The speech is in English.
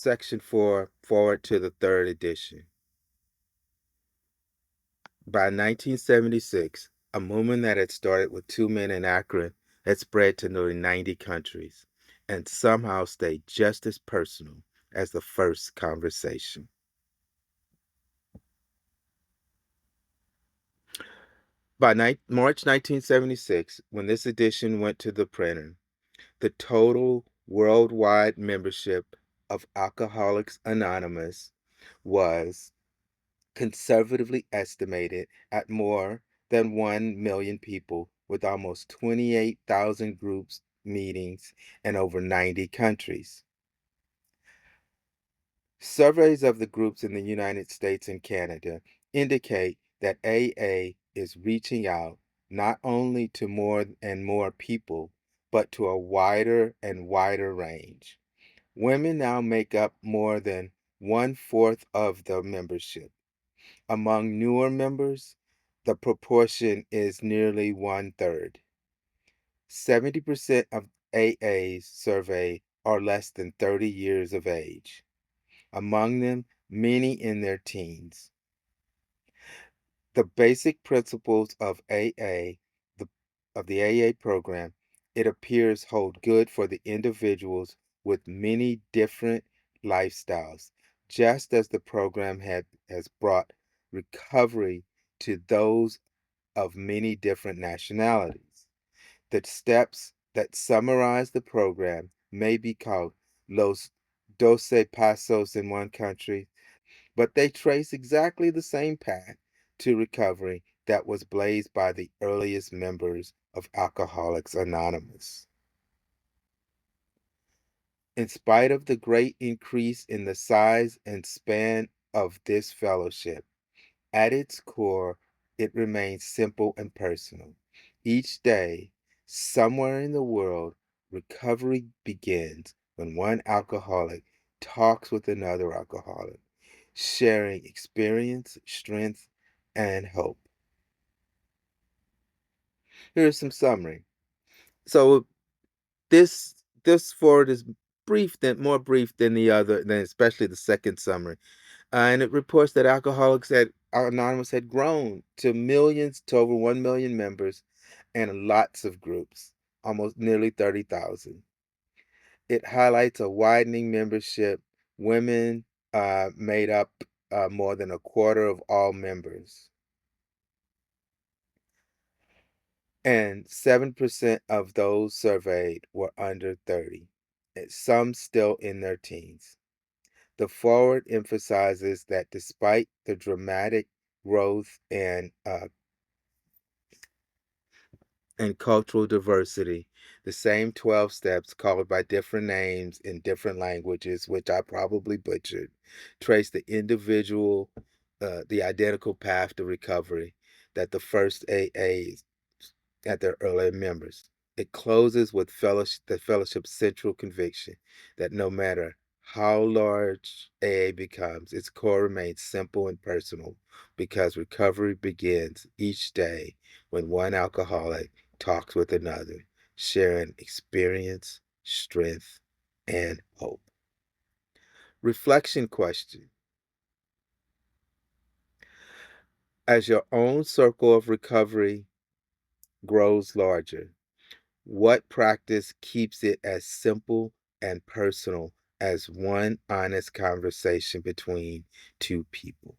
Section 4, Forward to the Third Edition. By 1976, a movement that had started with two men in Akron had spread to nearly 90 countries and somehow stayed just as personal as the first conversation. By March 1976, when this edition went to the printer, the total worldwide membership of Alcoholics Anonymous was conservatively estimated at more than 1 million people, with almost 28,000 groups meetings in over 90 countries. Surveys of the groups in the United States and Canada indicate that AA is reaching out not only to more and more people, but to a wider and wider range. Women now make up more than 1/4 of the membership. Among newer members, the proportion is nearly 1/3. 70% of AAs surveyed are less than 30 years of age. Among them, many in their teens. The basic principles of the AA program, it appears hold good for the individuals with many different lifestyles, just as the program has brought recovery to those of many different nationalities. The steps that summarize the program may be called Los 12 Pasos in one country, but they trace exactly the same path to recovery that was blazed by the earliest members of Alcoholics Anonymous. In spite of the great increase in the size and span of this fellowship, at its core, it remains simple and personal. Each day, somewhere in the world, recovery begins when one alcoholic talks with another alcoholic, sharing experience, strength, and hope. Here's some summary. So this forward is more brief than the other, than especially the second summary. And it reports that Anonymous had grown to millions, to over 1 million members, and lots of groups, almost nearly 30,000. It highlights a widening membership. Women made up more than a quarter of all members, and 7% of those surveyed were under 30, and some still in their teens. The forward emphasizes that despite the dramatic growth and cultural diversity, the same 12 steps, called by different names in different languages, which I probably butchered, trace the identical path to recovery that the first AAs at their earlier members. It closes with the fellowship's central conviction that no matter how large AA becomes, its core remains simple and personal, because recovery begins each day when one alcoholic talks with another, sharing experience, strength, and hope. Reflection question: as your own circle of recovery grows larger, what practice keeps it as simple and personal as one honest conversation between two people?